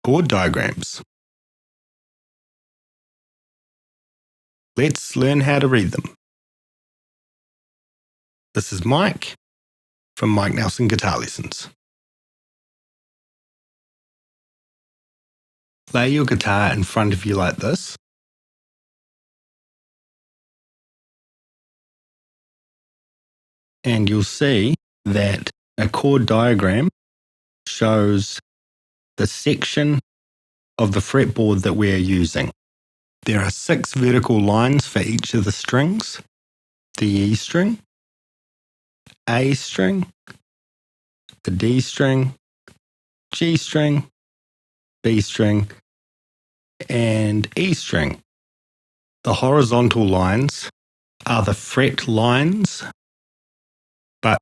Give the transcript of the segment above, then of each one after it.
Chord diagrams. Let's learn how to read them. This is Mike from Mike Nelson Guitar Lessons. Lay your guitar in front of you like this. And you'll see that a chord diagram shows the section of the fretboard that we're using. There are 6 vertical lines for each of the strings: the E string, A string, the D string, G string, B string, and E string. The horizontal lines are the fret lines, but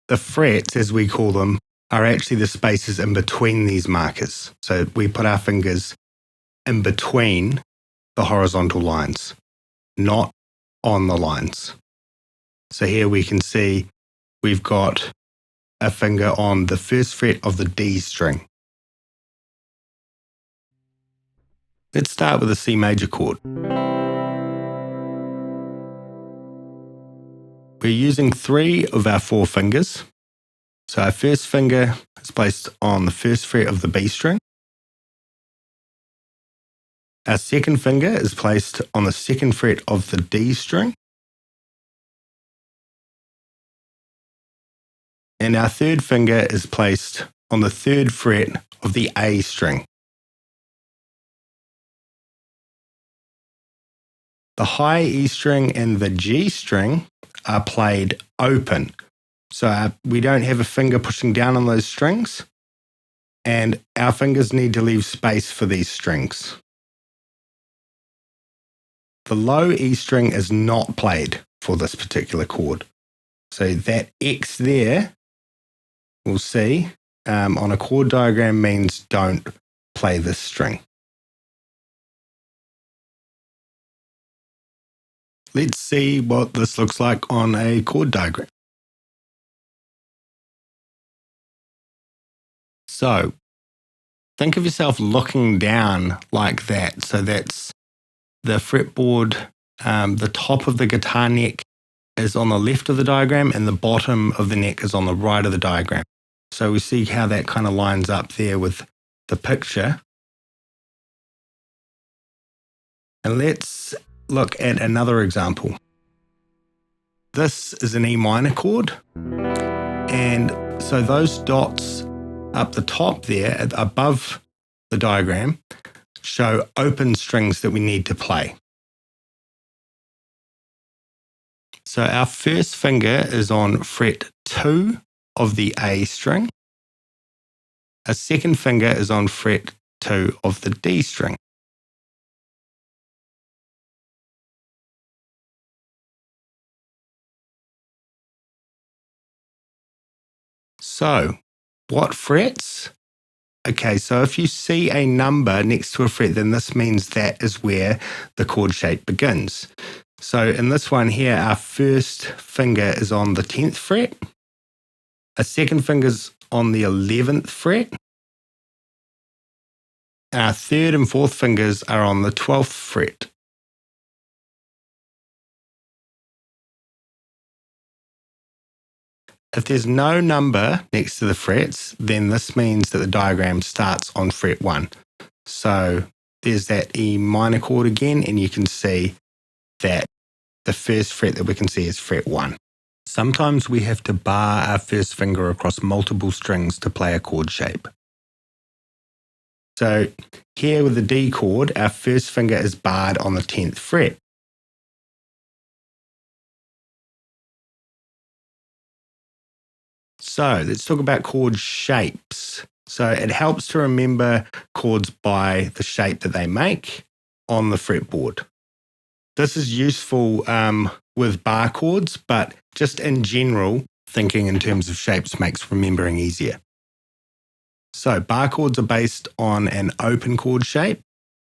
the frets, as we call them, are actually the spaces in between these markers. So we put our fingers in between the horizontal lines, not on the lines. So here we can see we've got a finger on the first fret of the D string. Let's start with a C major chord. We're using 3 of our 4 fingers. So our first finger is placed on the first fret of the B string. Our second finger is placed on the second fret of the D string. And our third finger is placed on the third fret of the A string. The high E string and the G string are played open. So we don't have a finger pushing down on those strings, and our fingers need to leave space for these strings. The low E string is not played for this particular chord. So that X there, we'll see, on a chord diagram means don't play this string. Let's see what this looks like on a chord diagram. So think of yourself looking down like that. So that's the fretboard, the top of the guitar neck is on the left of the diagram and the bottom of the neck is on the right of the diagram. So we see how that kind of lines up there with the picture. And let's look at another example. This is an E minor chord. And so those dots up the top there, above the diagram, show open strings that we need to play. So our first finger is on fret 2 of the A string. Our second finger is on fret 2 of the D string. So, what frets? Okay, so if you see a number next to a fret, then this means that is where the chord shape begins. So in this one here, our first finger is on the 10th fret. Our second finger's on the 11th fret. Our third and fourth fingers are on the 12th fret. If there's no number next to the frets, then this means that the diagram starts on fret 1. So there's that E minor chord again, and you can see that the first fret that we can see is fret 1. Sometimes we have to bar our first finger across multiple strings to play a chord shape. So here with the D chord, our first finger is barred on the 10th fret. So let's talk about chord shapes. So it helps to remember chords by the shape that they make on the fretboard. This is useful with bar chords, but just in general, thinking in terms of shapes makes remembering easier. So bar chords are based on an open chord shape.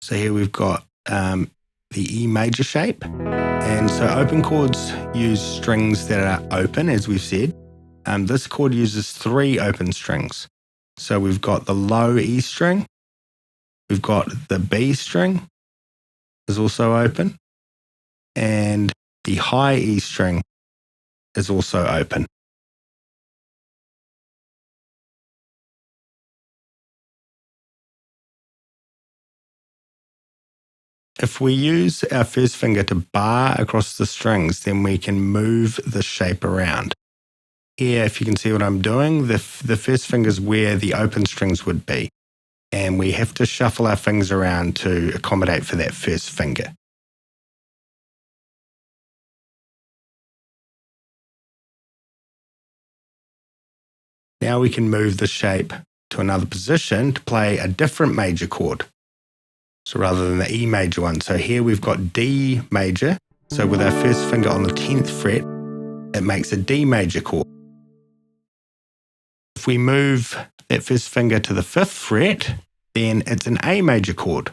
So here we've got the E major shape. And so open chords use strings that are open, as we've said. This chord uses 3 open strings. So we've got the low E string, we've got the B string is also open, and the high E string is also open. If we use our first finger to bar across the strings, then we can move the shape around. Here, if you can see what I'm doing, the first finger is where the open strings would be, and we have to shuffle our fingers around to accommodate for that first finger. Now we can move the shape to another position to play a different major chord. So rather than the E major one. So here we've got D major. So with our first finger on the 10th fret, it makes a D major chord. If we move that first finger to the 5th fret, then it's an A major chord.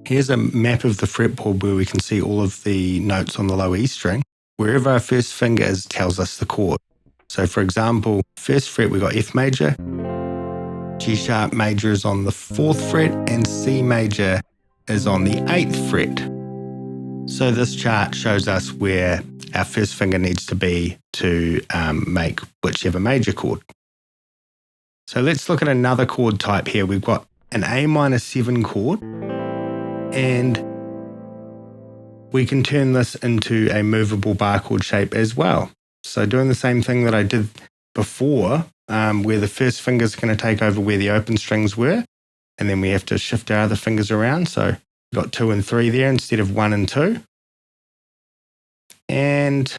Here's a map of the fretboard where we can see all of the notes on the low E string. Wherever our first finger is tells us the chord. So for example, first fret we got F major, G sharp major is on the 4th fret, and C major is on the 8th fret. So this chart shows us where our first finger needs to be to make whichever major chord. So let's look at another chord type here. We've got an A minor 7 chord, and we can turn this into a movable bar chord shape as well. So doing the same thing that I did before, where the first finger is going to take over where the open strings were, and then we have to shift our other fingers around. So we've got 2 and 3 there instead of 1 and 2. And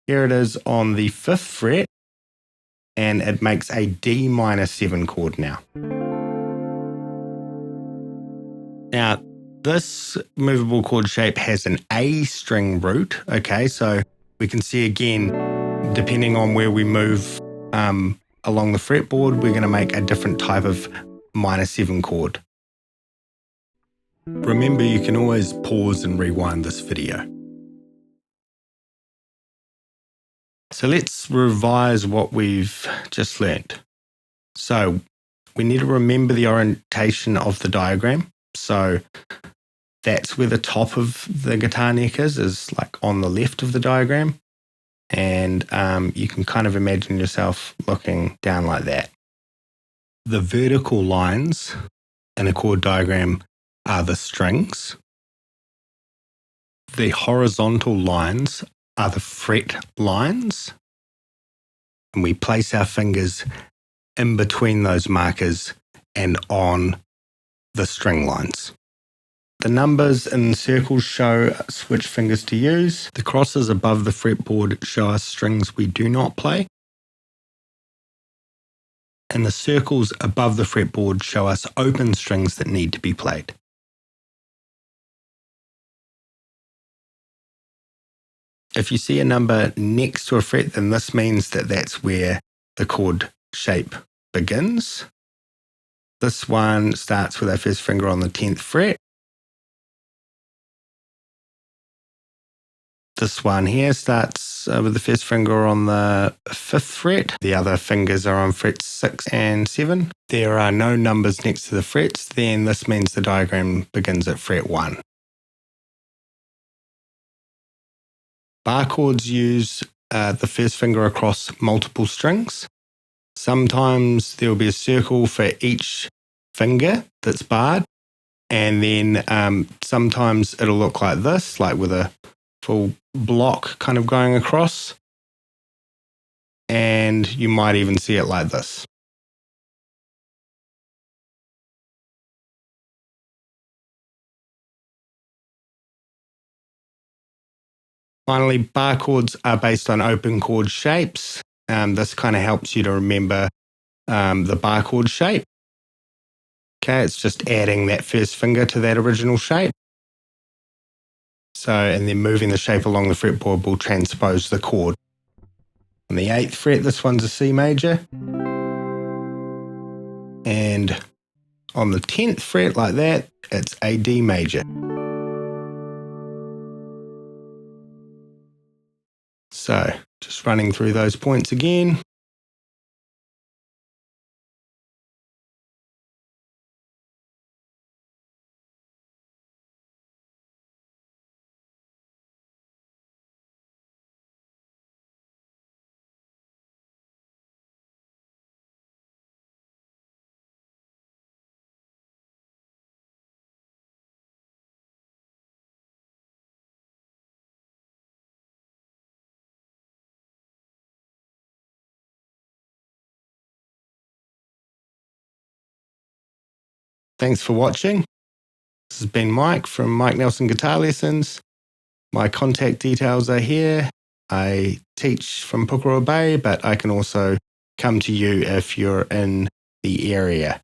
here it is on the 5th fret, and it makes a D minor 7 chord now. Now, this movable chord shape has an A string root, okay, so we can see again, depending on where we move along the fretboard, we're going to make a different type of minor 7 chord. Remember, you can always pause and rewind this video. So let's revise what we've just learnt. So we need to remember the orientation of the diagram. So that's where the top of the guitar neck is like on the left of the diagram. And you can kind of imagine yourself looking down like that. The vertical lines in a chord diagram are the strings. The horizontal lines are the fret lines. And we place our fingers in between those markers and on the string lines. The numbers in circles show us which fingers to use. The crosses above the fretboard show us strings we do not play. And the circles above the fretboard show us open strings that need to be played. If you see a number next to a fret, then this means that that's where the chord shape begins. This one starts with our first finger on the 10th fret. This one here starts with the first finger on the 5th fret. The other fingers are on frets 6 and 7. There are no numbers next to the frets, then this means the diagram begins at fret 1. Bar chords use the first finger across multiple strings. Sometimes there will be a circle for each finger that's barred, and then sometimes it'll look like this, like with a full block kind of going across, and you might even see it like this. Finally, bar chords are based on open chord shapes. This kind of helps you to remember the bar chord shape. Okay, it's just adding that first finger to that original shape. So, and then moving the shape along the fretboard will transpose the chord. On the 8th fret, this one's a C major. And on the 10th fret, like that, it's a D major. So, just running through those points again. Thanks for watching. This has been Mike from Mike Nelson Guitar Lessons. My contact details are here. I teach from Pukeroa Bay, but I can also come to you if you're in the area.